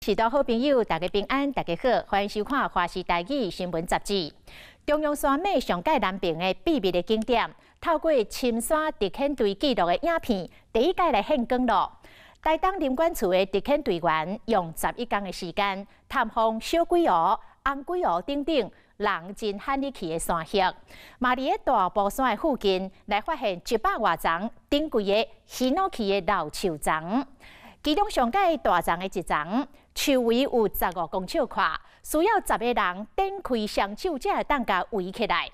时代好朋友，大家平安，大家好，欢迎收看《华视台语新闻杂志》。中央山脉上界南边的秘密的景点，透过深山直垦队记录的影片，第一届来献光了。台东林管处的直垦队员用11天的时间，探访小鬼湖、红鬼湖等等人真罕离奇的山穴，嘛伫个大步山的附近来发现100多丛珍贵的稀有奇的老树丛。其中上界大丛的一丛，树围有15公尺宽，需要10个人展开双手才会当甲围起来。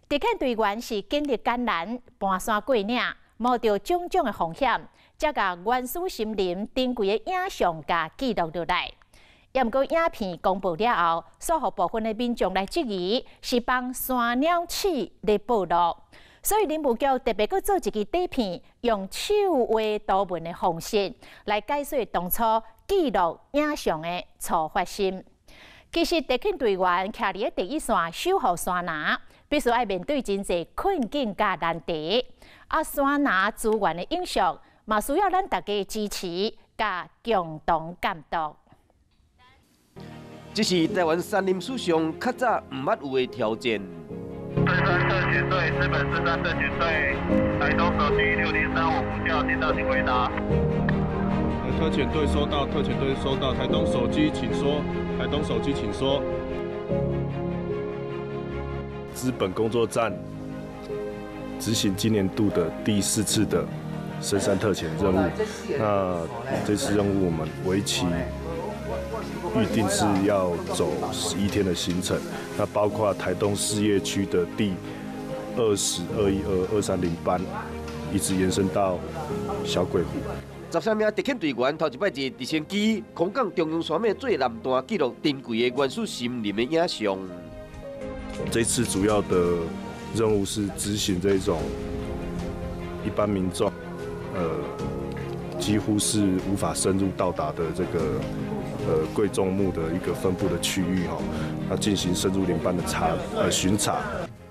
直垦队员是经历艰难，搬山过岭，冒着种种的风险，才甲原始森林珍贵的影像甲记录落来。也毋过影片公布了后，所互部分的民众来质疑，是帮山鸟鼠来报路。所以林务局特别搁做一支底片，用手画图文的方式来解说当初记录影像的初发心。其实直垦队员徛伫第一线守护山林，必须要面对真侪困境甲难题。山林资源的影响，嘛需要咱大家支持甲共同监督。这是台湾山林史上较早唔捌有的挑战。深山特遣队，日本深山特遣队，台东手机6035呼叫，听到请回答。特遣队收到，特遣队收到，台东手机请说，台东手机请说。资本工作站执行今年度的第4次的深山特遣任务。那这次任务我们为期预定是要走11天的行程，那包括台东事业区的第20、212、230班，一直延伸到小鬼湖。13名直垦队员头一摆伫直升机空降中央山脉最南端，记录珍贵的原始森林的影像。这次主要的任务是执行这种一般民众几乎是无法深入到达的这个贵重木的一个分布的区域哈，那进行深入林班的巡查。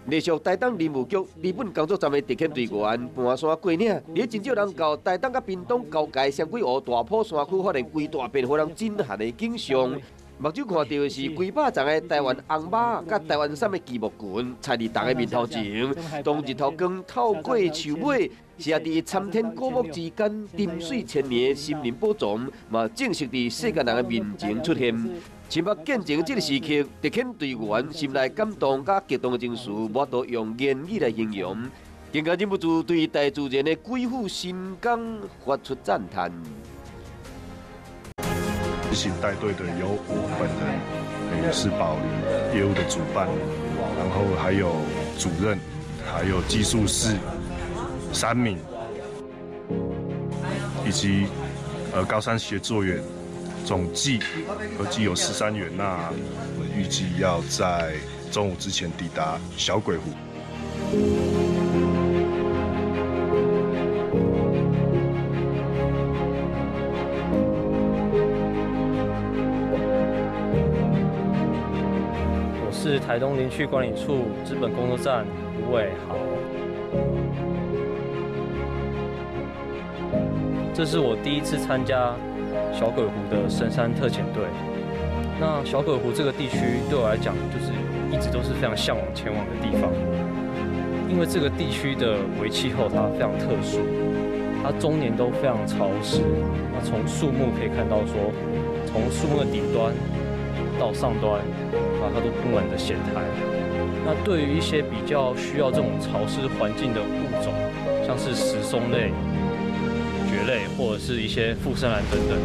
隶属台东林务局日本工作站的直垦队员搬山过岭，伫真少人到台东甲屏东交界双鬼湖大埔山区，发现规大片互人震撼的景象。目睭看到的是几百丛的台湾红马甲台湾杉的巨木群，踩伫大家面头前，当日头光透过树尾，写伫参天古木之间，沉水千年的森林宝藏，嘛正式伫世间人的面前出现。亲目见证这个时刻，直垦队员心内感动甲激动的情绪，无法用言语来形容，更加忍不住对大自然的鬼斧神工发出赞叹。执行带队的有我本人，也是保林业务的主办，然后还有主任，还有技术室3名，以及高山协作员，总计合计有13员。那我们预计要在中午之前抵达小鬼湖。是台东林区管理处资本工作站吴伟豪。这是我第一次参加小鬼湖的深山特遣队。那小鬼湖这个地区对我来讲，就是一直都是非常向往前往的地方，因为这个地区的微气候它非常特殊，它终年都非常潮湿。那从树木可以看到说，从树木的顶端到上端。它都布满着咸苔。那对于一些比较需要这种潮湿环境的物种，像是石松类、蕨类或者是一些附生兰等等，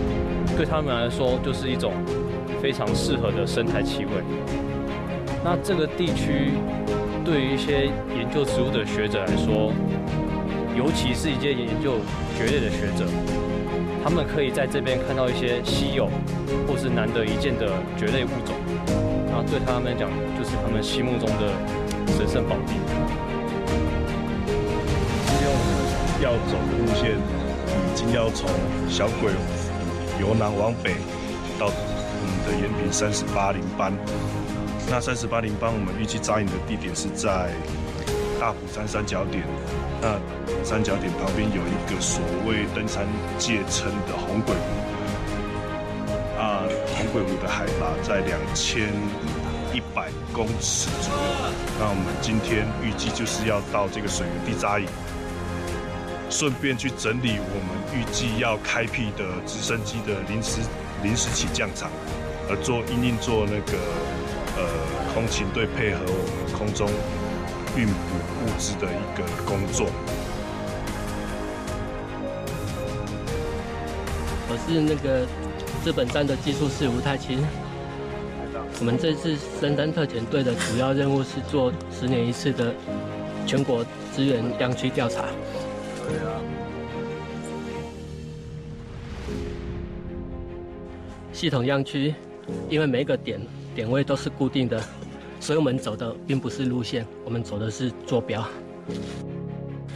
对他们来说就是一种非常适合的生态气味。那这个地区对于一些研究植物的学者来说，尤其是一些研究蕨类的学者，他们可以在这边看到一些稀有或是难得一见的蕨类物种。那对他们来讲，就是他们心目中的神圣宝地。今天我们要走的路线，已经要从小鬼湖由南往北到我们的延平38林班。那38林班，我们预计扎营的地点是在大埔山三角点。那三角点旁边有一个所谓登山界称的红鬼湖。桂湖的海拔在2100公尺左右。那我们今天预计就是要到这个水源地扎营，顺便去整理我们预计要开辟的直升机的临时起降场，做那个空勤队配合我们空中运补物资的一个工作。我是那个资本站的技术室吴太清。我们这次深山特遣队的主要任务是做10年一次的全国资源样区调查。系统样区，因为每一个点位都是固定的，所以我们走的并不是路线，我们走的是坐标。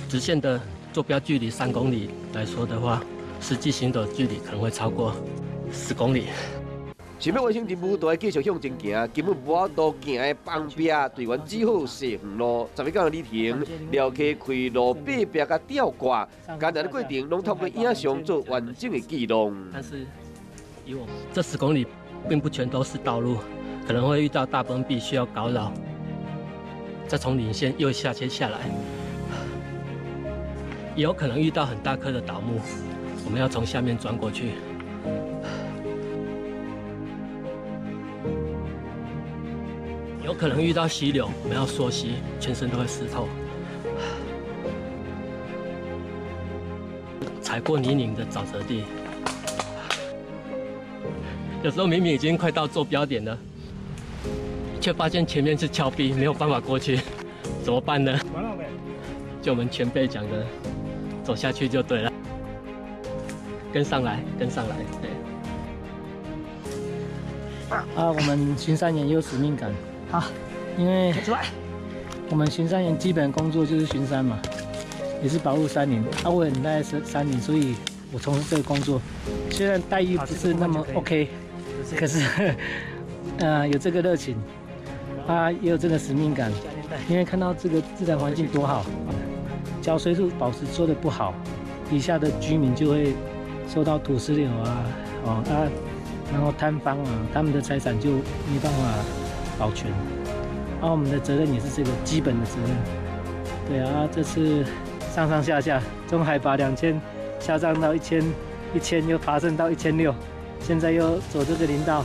直线的坐标距离3公里来说的话，实际行走距离可能会超过10公里。想要完成任务，就要继续向前行，根本无法度行的旁边，队员只好设远路。10月里程，撩起开路八壁甲吊挂，简单的过程拢透过影像做完整的记录。但是，以我们这10公里，并不全都是道路，可能会遇到大崩壁需要搞扰，再从领线右下切下来，也有可能遇到很大棵的倒木，我们要从下面钻过去。有可能遇到溪流，我们要溯溪，全身都会湿透。踩过泥泞的沼泽地，有时候明明已经快到坐标点了，却发现前面是峭壁，没有办法过去，怎么办呢？就我们前辈讲的，走下去就对了，跟上来，跟上来，对。我们巡山员有使命感。因为我们巡山员基本工作就是巡山嘛，也是保护山林。我很爱山林，所以我从事这个工作。虽然待遇不是那么 OK， 可是有这个热情，也有这个使命感。因为看到这个自然环境多好，只要水土保持做得不好，底下的居民就会受到土石流然后坍方他们的财产就没办法保全，我们的责任也是这个基本的责任。对这次上上下下，从海拔2000下降到1000，又爬升到1600，现在又走这个林道，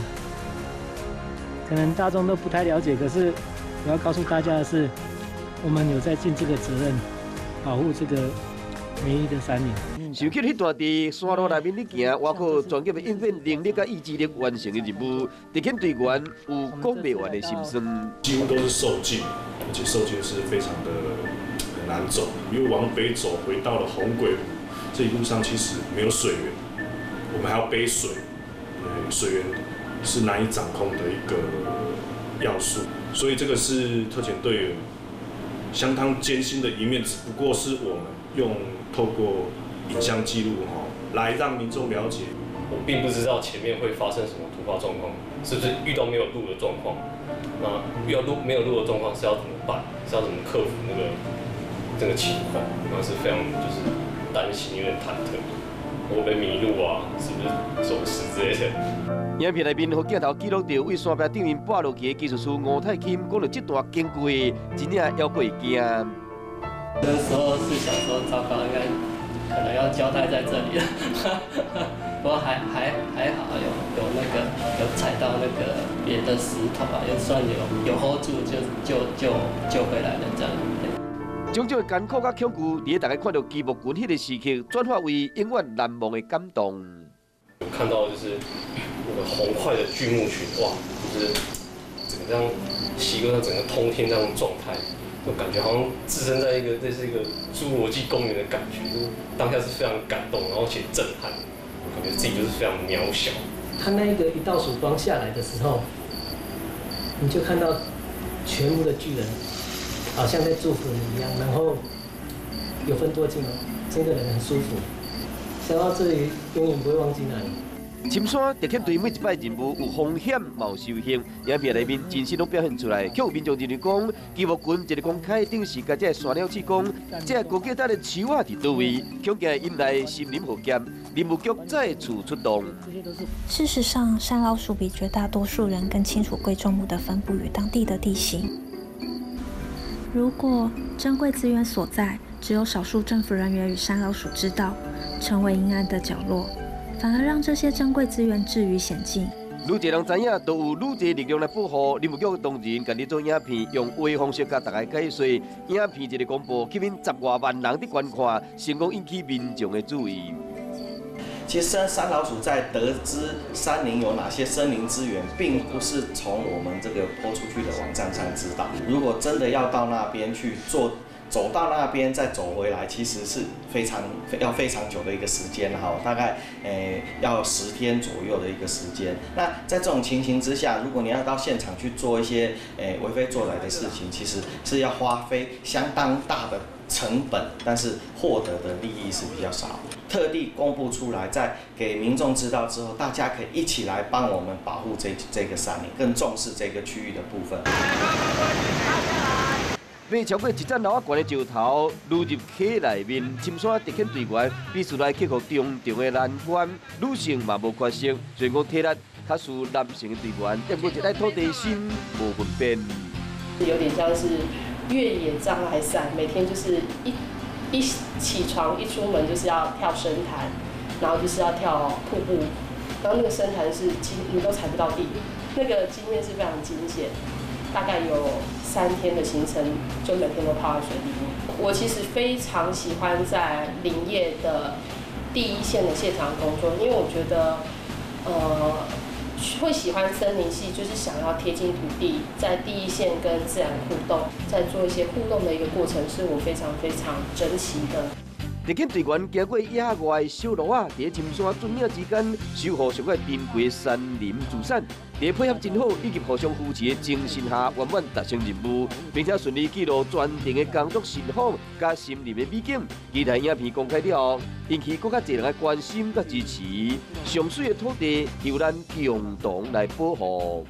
可能大众都不太了解，可是我要告诉大家的是，我们有在尽这个责任，保护这个美丽的山林。想起迄段伫山路内面咧行，我靠专业的应变能力甲意志力完成的任务，特遣队员有讲不完的心酸。几乎都是受尽，而且受尽是非常的很难走。因为往北走，回到了红鬼湖，这一路上其实没有水源，我们还要背水，水源是难以掌控的一个要素，所以这个是特遣队员相当艰辛的一面，只不过是我们用透过影像记录来让民众了解。我并不知道前面会发生什么突发状况，是不是遇到没有路的状况？那遇到没有路的状况是要怎么办？是要怎么克服这个情况？那是非常就是担心，有点忐忑，会不会迷路是不是走失之类的？影片内面，互镜头记录到为山壁顶面爬落去的技术师吴太钦讲到这段经过，真正还过会惊。那时候是想说，糟糕，应该可能要交代在这里了。不过还好，有踩到那个别的石头又算有 hold 住，就回来了这样。种种的艰苦甲恐惧，伫大家看到积木群迄个时刻，转化为永远难忘的感动。看到就是那个红块的巨木群，就是整个这样溪沟上整个通天这样的状态。我感觉好像置身在这是一个侏罗纪公园的感觉，就是当下是非常感动，然后且震撼，我感觉自己就是非常渺小。他那个一道曙光下来的时候，你就看到全部的巨人，好像在祝福你一样，然后有分多近这个人很舒服，想到这里永远不会忘记那里。深山特遣队每一摆任务有风险，嘛有受刑。影片内面真实拢表现出来。却有民众认为讲，机务军一个公开顶是甲这山鸟试讲，这高价值的树啊伫倒位，恐惊引来森林浩劫。林务局再次出动。事实上，山老鼠比绝大多数人更清楚贵重木的分布与当地的地形。如果珍贵资源所在只有少数政府人员与山老鼠知道，成为阴暗的角落，反而让这些珍贵资源置于险境。愈侪人知影，都有愈侪力量来保护。林务局当然家己做影片，用话方式甲大家解说。影片一个公布，吸引10外万人伫观看，成功引起民众的注意。其实山老鼠在得知山林有哪些森林资源，并不是从我们这个播出去的网站上知道。如果真的要到那边去做，走到那边再走回来，其实是非常久的一个时间哈，大概要10天左右的一个时间。那在这种情形之下，如果你要到现场去做一些为非作歹的事情，其实是要花费相当大的成本，但是获得的利益是比较少。特地公布出来，在给民众知道之后，大家可以一起来帮我们保护这个山林，更重视这个区域的部分。被超过1层楼高的石头入入溪内面，深山特遣队员必须来克服重重的难关，女性嘛无缺席，虽然讲体力较输男性的队员，但过一代土地心无分辨。有点像是越野障碍赛，每天就是一起床一出门就是要跳深潭，然后就是要跳瀑布，然后那个深潭是你都踩不到地，那个经验是非常惊险。大概有3天的行程，就每天都泡在水里面。我其实非常喜欢在林业的第一线的现场工作，因为我觉得，会喜欢森林系，就是想要贴近土地，在第一线跟自然互动，在做一些互动的一个过程，是我非常珍惜的。特遣队员行过野外的小路啊，在深山峻岭之间守护上个珍贵山林资产，在配合真好以及互相扶持的精神下，圆满达成任务，并且顺利记录专程的工作盛况加森林的美景。期待影片公开了后，引起更加多人的关心甲支持。上水的土地由咱共同来保护。